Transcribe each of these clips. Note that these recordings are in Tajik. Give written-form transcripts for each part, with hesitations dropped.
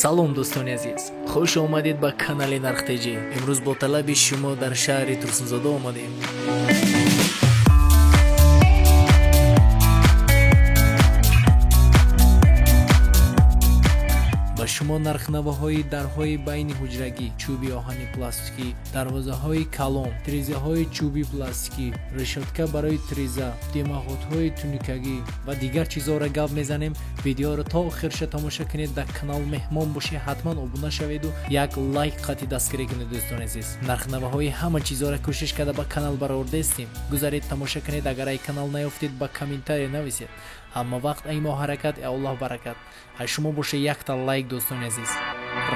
салом дӯстони азиз, хуш омадед ба канали нархтеҷӣ. имрӯз бо талаби шумо дар шаҳри турсунзода омадем. ба шумо нархнаваҳои дарҳои байни ҳуҷрагӣ, чӯби оҳани пластикӣ, дарвозаҳои калон, тирезаҳои чӯби пластикӣ, решотка барои тиреза, димағотҳои туникагӣ ва дигар чизҳоро гап мезанем. видеоро то охирша тамошо кунед. дар канал меҳмон бошед, ҳатман обуна шаведу як лайк қати дастгирӣ кунед. дӯстони азиз, нархнаваҳои ҳама чизҳоро кӯшиш карда ба канал баровар дестем. гузаред тамошо кунед. агар ай канал наёфтед, ба комментария нависед. ҳама вақт ай мо ҳаракат, ай Аллоҳ баракат. ай шумо боше якта лайк. дӯстони азиз,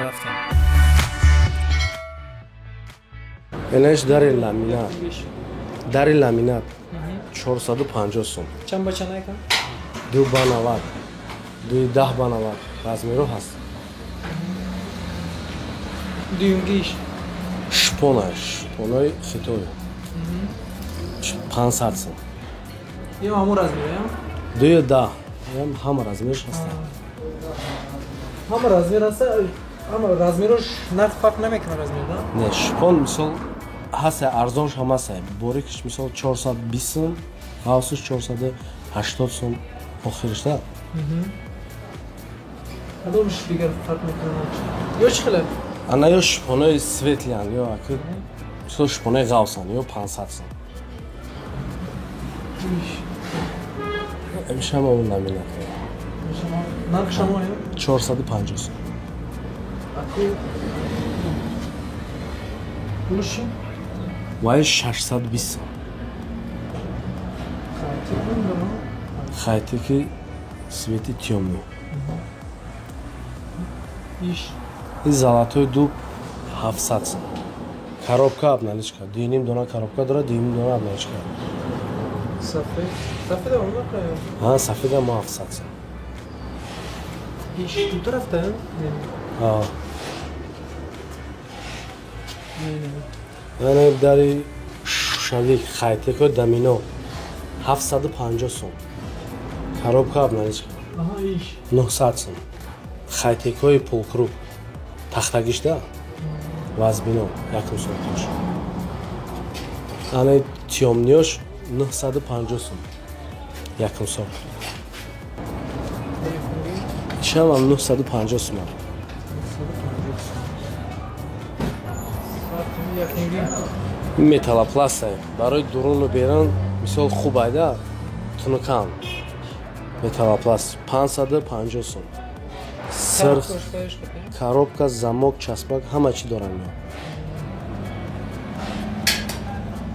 рафтем. Энаш дари ламинат 450 сум. чанд ба чанд айкам? 2 ба 90, 10 ба 90 размеро ҳаст. дуюмгиш шпонаи хитои 500 сум. ё ҳамон размер ё? 2-10 ҳама размерш ҳаст. ҳама размер аст. ҳама размерош нарх фарқ намекунад размер, да? Не, шпон мисол ҳаст, арзонш ҳам аст. Борикш мисол 420 сум, ғавсуш 480 сум охириш, да? Кадомш дигар фарқ мекунад? ё чӣ хеле? Ана ё шпонаи светлиан, ё аки мисол шпонаи ғавсан, ё 500 сум. Шама он ламинат. Нарх шама ё? 450 сум. Аку пулши? Вай 620 сум. Хайтики свети тёмный. Иш. И золотой дуб 700 сум. Коробка обналичка. 2,5 дона коробка дора, 2,5 дона обналичка. Сафед. Сафеда он нарх ё? Ҳа, сафеда мо 700 сум. Иш ду тарафта ё? Ҳа. Яна дари шавик хайтико дамино 750 сум. Коробка обналичка. Аҳа, иш. 900 сум. Хайтикои полкруг. Тахтагиш, да? Вазбино 1 сум тош. Ана тёмниёш 950 сум. 1 сум. Шамам 950 сум. Металлопласт барои дуруну беран мисол хуб айда тунукан. Металлопласт 550 сум. Сирх, коробка, замок, часпак ҳама чӣ дорам.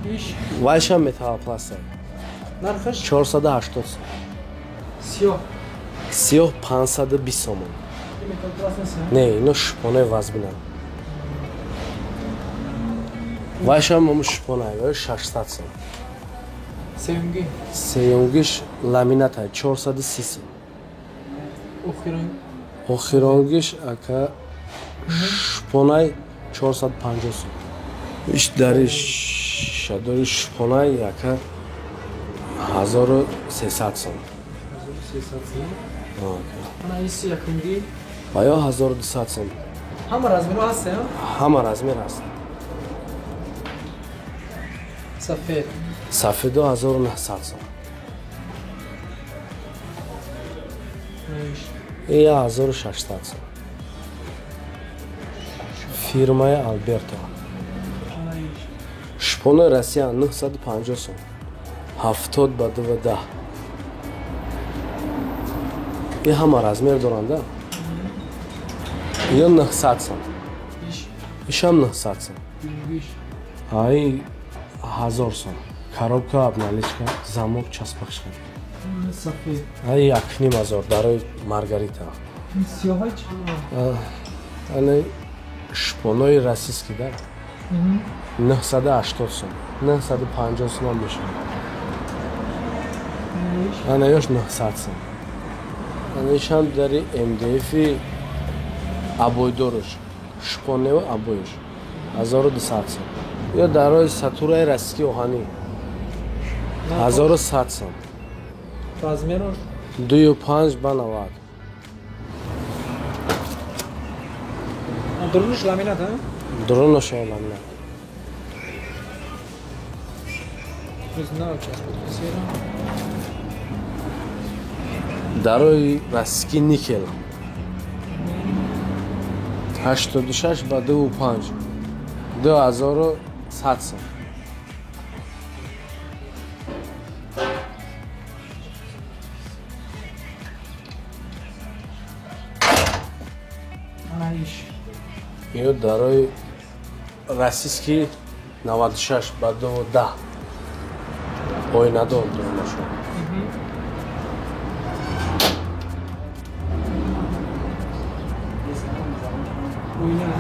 Иш. Вайшам металлопласт. Нархаш 480 сум. сиёҳ. Сиёҳ 520 сум. Металлопласт нест? Не, ино шпонаи вазбина. Вайшам мо шпонай 600 сум. Сеюмги. Сеюмгиш ламината 430 сум. Охирон. Охиронгиш ака шпонай 450 сум. Иш дари шадори шпонай ака 1300 сум. 1300 сум. Ана иси якунги. Баё 1200 сум. Ҳама размеро ҳаст ё? Ҳама размер аст. Сафед. Сафедо 1900 сум. Иш. 1600 сум. Фирмаи Алберто. Ана иш. Шпонаи Россия 950 сум. 70 ба 210. И ҳама размер доранд, да? Ё 900 сум. Иш. Ишам 900 сум. Иш. Ай 1000 сум. Коробка обналичка, замок, часпакшка. Сафед. Ай 1500 дарои Маргарита. Сиёҳач? Ана шпонаи российский, да? 980 сум. 950 сум ҳам мешавад. Ана ёш 900 сум. Ана ишам дари МДФ-и абойдорш. Шпонева абойш 1200 сум. Ё дарои сатураи российский оҳанӣ 1100 сум. Размерош 25 ба 90. Durmuş laminat ha? Дурунаш ламинат. Biz ne yapacağız bu bilgisayara? Дарои растики никел. 86 ба 25. 2100 сом. Ana iş. Ё дарои растики 96 ба 10. Ойнадор дурунаш. Oynar.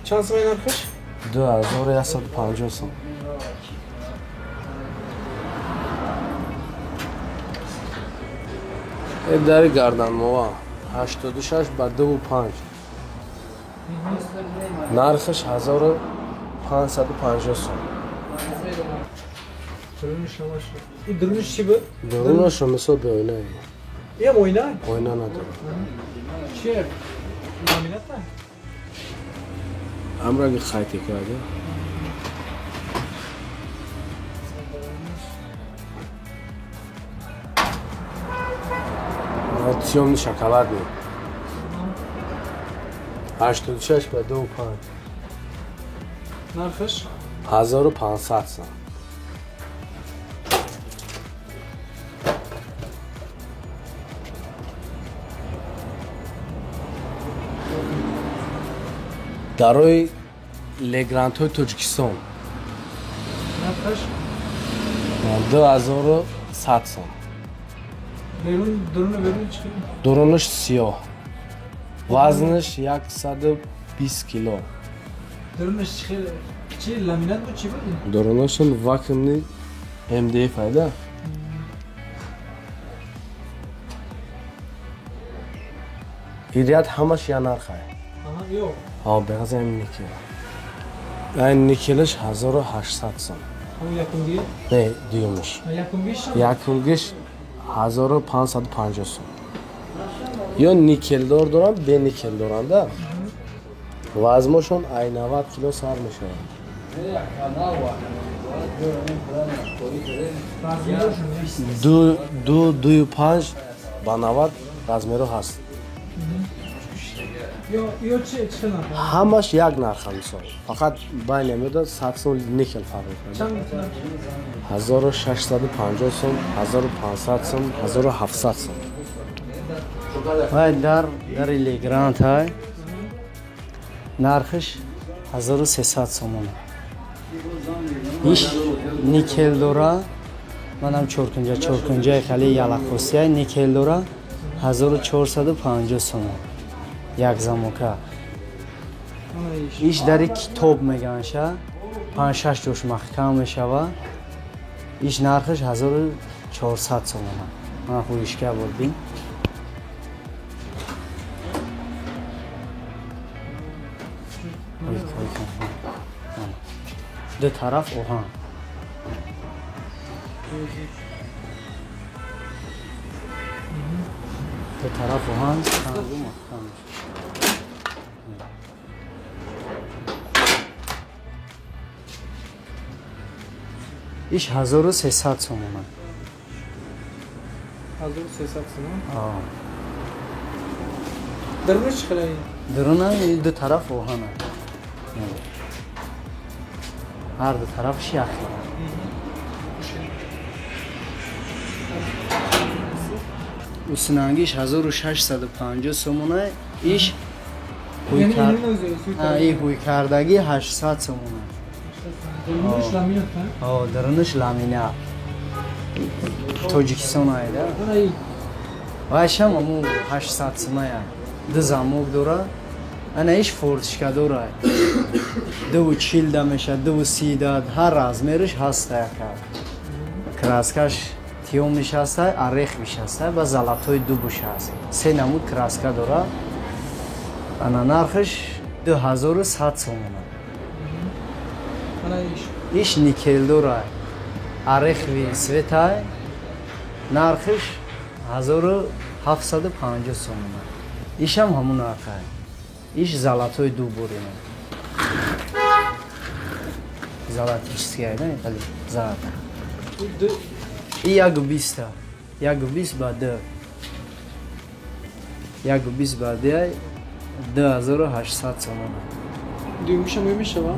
Şansım oynar kış. 2150 сом. Дари гарданмова 86 ба 25. Нархиш 1550 сом. Durmuş yavaş. Bu durmuş gibi. Дурунашо мисол беойнае. Yem oynar. Ойна надорад. Şey. Laminat mı? Амраги хайти карда. Тёмни шоколадный. 86 ба 25. Narkış. 1500 сом. дарои легрантҳои Тоҷикистон Narkış. 2100 сом. Berun durunu berun çıkıyor. Дурунаш сиёҳ. Вазнаш 120 кило. Durunu çıkıyor. Çi laminat bu çi bu? Дурунашон вакуумни МДФ айда. Идият ҳамаш я нархай. Aha yok. Ҳо беғазам никел. Айн никелаш 1800 сом. Ama yakın değil. Не, дюймаш. Yakın bir şey. Якумгиш 1550 сом. Ё никелдор дорам, бе никел дорам да. Вазнашон ай 90 кило сар мешавад. ду 5 ба 90 размеро ҳаст. Yo çi çıkın abi. Ҳамаш як нарха мисол. Фақат байне меда 100 сом никел фарқ мекунад. Çam 1650 сом, 1500 сом, 1700 сом. Вай дари легрант ҳай. Нархиш 1300 сом. Иш никел дора. Манам чоркунҷаи хали ялахосия никел дора 1450 сом. Як замока. Ana iş. Иш дари китоб меганша 5-6 ҷош маҳкам мешава. Иш нархиш 1400 сом. Ман хӯишка бурдим. Ду тараф оҳан. Ду тараф оҳан. Иш 1300 сом омад. Hazır ses atsın ha. Аа. Durunu çıkıyor. Дурна ду тараф оҳан. Ҳар ду тараф шах. Усинангиш 1650 сомона. Иш Yani elinin özü. ҳуй кардаги 800 сомона. Durmuş laminat ha. Дурниш ламина. Тоҷикистон айда. Ana iyi. Вайшам аму 800 сомая. Ду замок дора. Ана иш фортишка дора. 240 да меша, 230 да. Ҳар размериш ҳаста яка. Краскаш тиём нишаста, арех нишаста, ба залатои ду бушаст. Се намуд краска дора. Ана нархиш 2100 сом. Ана иш. иш никел дорад. Ореховый цветай. Нархиш 1750 сомон. Ишам ҳамун нархай. Иш золотой дубурин. Золотический, да? Или золото. И як 20. Як 20 баде. Як 20 баде 2800 сомон. Дюймиша мешава?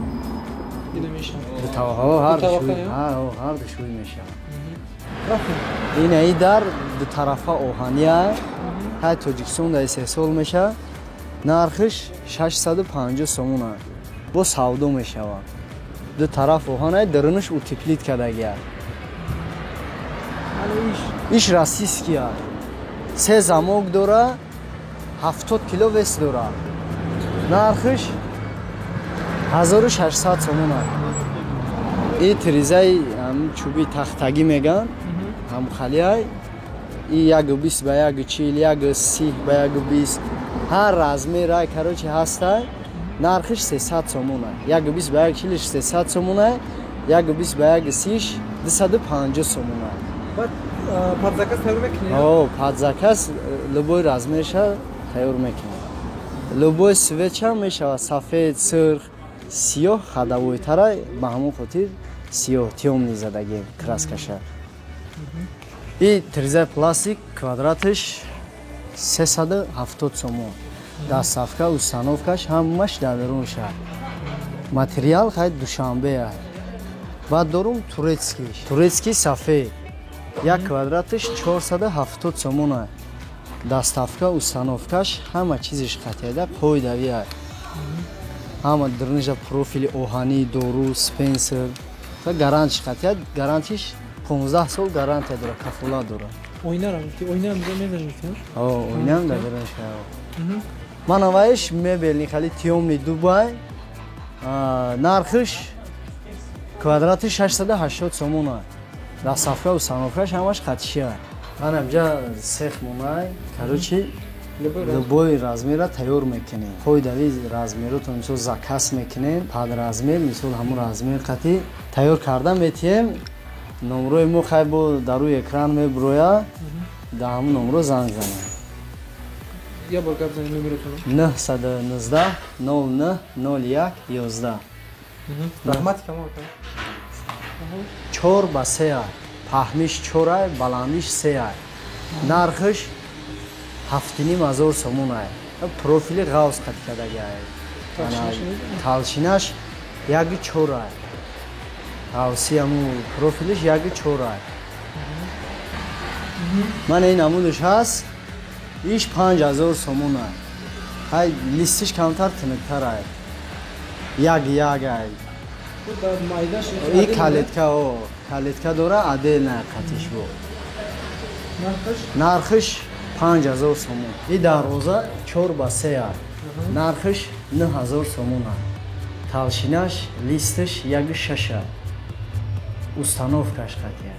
Ида мешава. Ҳар душуй мешава. ин ай дар ду тарафа оҳания ҳай Тоҷикистон дар 3 сол меша. Нархиш 650 сомон аст. Бо савдо мешава. Ду тараф оҳана дарунаш утеплит кардагия. иш российский аст. 3 замок дора, 70 кило вес дора. Нархиш 1600 сомон аст. И тризаи чуби тахтагӣ меган. Ҳам халияй. И як 20 ба як 40, як 30 ба як 20. Ҳар размерай карочи ҳастай. Нархиш 300 сомон аст. Як 20 ба як 40 300 сомон аст. Як 20 ба як 30 250 сомон аст. Бад падзакас тайёр мекунӣ? О, падзакас любой размерша тайёр мекунӣ. Любой цветша мешава сафед, сирх, сиёҳ хадавойтара ба ҳамон хотир сиёҳ тёмни задагӣ краскаша. И триза пластик квадратиш 370 сомон. Дастсафка, установкаш ҳамаш дар дарун шаҳр. Материал хай Душанбе аст. Баъд дорум турецкий. Турецкий сафед. Як квадратиш 470 сомон аст. Дастсафка, установкаш ҳама чизиш қатеда қоидави аст. Ҳама дурнижа профили оҳанӣ, дору, спенсер. Та гарантиш қатеда, гарантиш 15 сол гарантия дора, кафола дора. Ойнарам, ойнам мезажмекунӣ? О, ойнам дар дарун шаҳр. Ман аваиш мебелни хали тёмни Дубай. Нархиш квадратиш 680 сомон аст. Дастсафка установкаш ҳамаш қатиши аст. Ман амҷа сех монай, карочи любой размера тайёр мекунем. Қоидави размерото мисол закас мекунем, пад размер, мисол ҳамун размер қати тайёр карда метиҳем. Номрои мо хай бо дар рӯи экран мебуроя. Дар ҳамун номро занг занем. Я бор гап занем номеротон. 919 09 01 11. Раҳмати камол кунед. 4 ба 3 аст. Паҳмиш 4 аст, баландиш 3 аст. Нархиш 7500 сомон аст. Профили ғавз қат кардаги аст. Талшинаш 1.4 аст. Ғавси ҳаму профилиш 1.4 аст. Ман ин намудаш ҳаст. Иш 5000 сомон аст. Ҳай листиш камтар тинуктар аст. Як аст. И калетка о, калетка дора адельна қатиш бо. Нархиш 5000 сомон. И дарвоза 4 ба 3 аст. Нархиш 9000 сомон аст. Талшинаш листиш 1.6 аст. Установкаш қатия.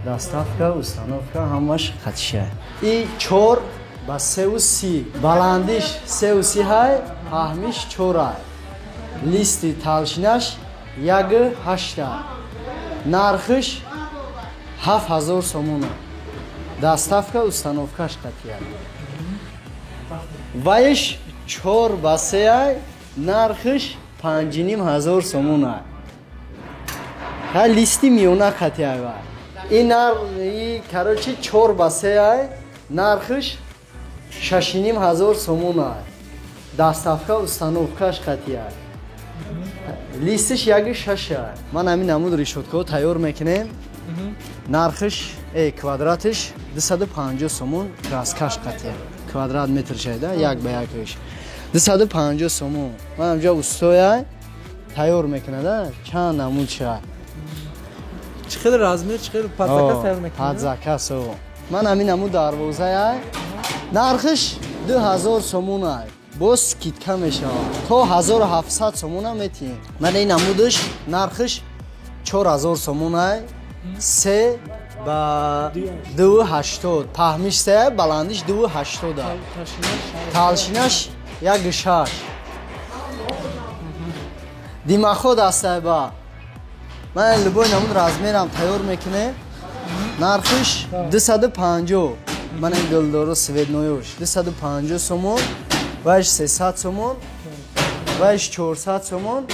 Дастафка, установка ҳамаш қатиша. И 4 ба 3.30. Баландиш 3.30 ҳай, паҳмиш 4 аст. Листи талшинаш 1.8 аст. Нархиш 7000 сомон аст. Дастафка, установкаш қатия. Ваиш 4 ба 3 аст. Нархиш 5500 сомон аст. Ҳа листи миёна қатия ва. И карочи 4 ба 3 аст. Нархиш 6500 сомон аст. Дастафка, установкаш қатия. Листиш 1.6 аст. Ман ҳамин намуд решоткаҳо тайёр мекунем. Нархиш квадратиш 250 сомон, краскаш қатия. Квадрат метр шайда, як ба якиш. 250 сомон. Ман амҷа устоя тайёр мекунада. Чанд намуд шад. Чӣ қадар размер, чӣ қадар падзакас тайёр мекунӣ? Падзакас о. Ман ҳамин намуд дарвозая. Нархиш 2000 сомон аст. Боз скидка мешавад. То 1700 сомон ҳам метиҳем. Ман ин намудаш нархиш 4000 сомон аст. 3 ба 2.80. Паҳмиш 3, баландиш 2.80 аст. Талшинаш 1.6. Димахо дастаи ба من لبوی نمود رازمیرم تیار میکنه نرخش 250 من این گلدارو سوید نویوش 250 سومون وش 300 سومون وش 400 سومون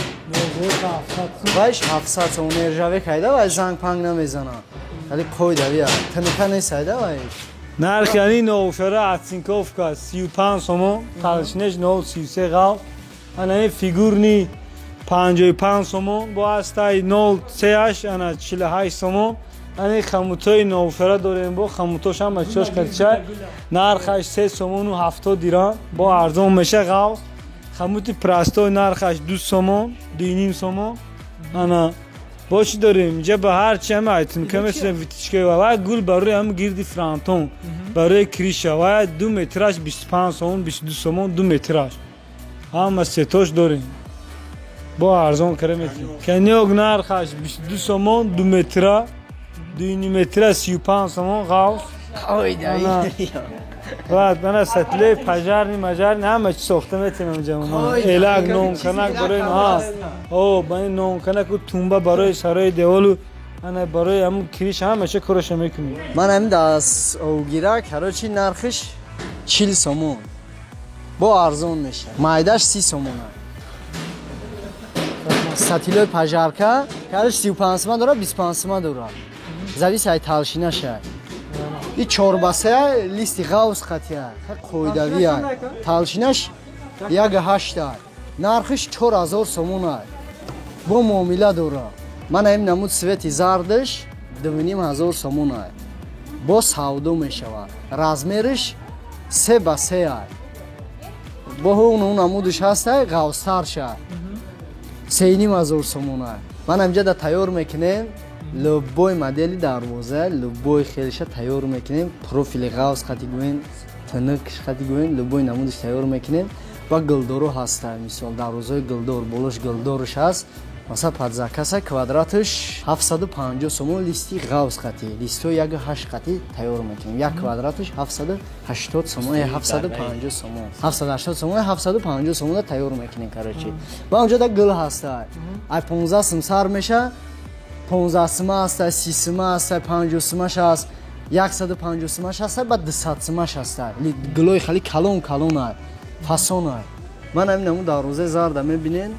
وش 700 سومون ارجاوه کایده وش زنگ پنگ نمیزنه ولی قوی دویه تنکه نیسایده وش نرخ یعنی نوفره اتسینکوفکا 35 سومون تلشنش 033 غاو انا فیگور نی 55 سومون با استای 038 انا 48 سومون انا خموتای نوفره داریم با خموتاش هم چاش کرچای نرخش 3 سومون و 70 دیران با ارزون میشه غاو خموت پرستو نرخش 2 سومون 2.5 سومون انا باش داریم اینجا به هر چی هم ایتون که مثل ویتیشکه و گل برای هم گیردی فرانتون برای کریشه و 2 مترش 25 سومون 22 سومون 2 مترش هم سیتوش داریم با ارزان کرده میتونیم کنیوگ نرخش 22 سومون 2 متره 2.5 متره 35 سومون غاوس بعد من ستله پجرنی مجرنی همه چی ساخته میتونم جمعه ایلاک نون کنک برای نها او با این نون کنک و تونبه برای سرای دیوالو انا برای همون کریش همه چه کارش میکنیم من همین دست اوگیرک هرچی نرخش 40 سومون با ارزون میشه مایدش 30 سومونه ستیلوی پجرکه کارش 35 سومون داره 25 سومون داره زویس های تلشینه شد این چورباسه لیستی غاوس خطیه قویدویه تلشینش 1.8 نرخش 4000 سومونه با معامله داره من این نمود سویتی زردش 2.5 سومونه با سودو میشود رزمیرش 3x3 با اون نمودش هسته غاوستر شد 3.5 سومونه من اینجا دا تیار میکنیم لبوی مدلی دروازه لبوی خیلیش تیار میکنیم پروفیل غاوس خطی گوین تنکش خطی گوین لبوی نمودش تیار میکنیم و گلدارو هسته مثال دروازه گلدار بولش گلدارش هست مثلا پادزاکاسه کوادراتش 750 سومون لیستی غاوس خطی لیستو 1.8 خطی تیار میکنیم یک کوادراتش 780 سومون 750 سومون 780 سومون 750 سومون تیار میکنیم کارچی و اونجا دا گل هسته ای 15 سم سر میشه 15 سم هست 30 سم هست 50 سمش هست 150 سمش هست بعد 200 سمش هست گلوی خیلی کلون کلونه فاسونه من همین نمود دروازه زرد میبینین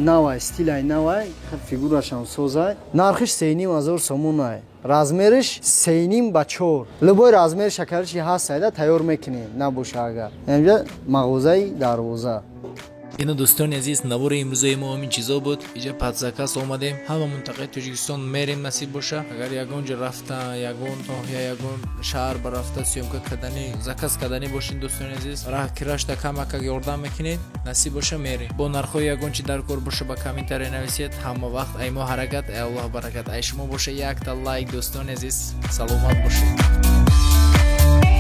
نوع استیل ای نوع فیگورش هم سوزه نرخش 3.5 سومونه رزمیرش 3.5x4 لبوی رزمیر شکرشی هست ایده تیار میکنیم نباشه اگر اینجا مغازه دروازه اینا دوستان عزیز نوار امروزه ما همین چیزا بود اینجا پادزاکاس اومدیم همه منطقه تاجیکستان میریم نصیب باشه اگر یگون جا رفتن یگون یا یگون شهر برافته سیومکا کردنی زاکاس کردنی باشین دوستان عزیز راه کراش تا کمک یاردم میکنید نصیب باشه میریم با نرخ یگون چی در کار باشه با کامنتاری نویسید همه وقت ای ما حرکت ای الله برکت ای شما باشه یک تا لایک دوستان عزیز سلامت باشید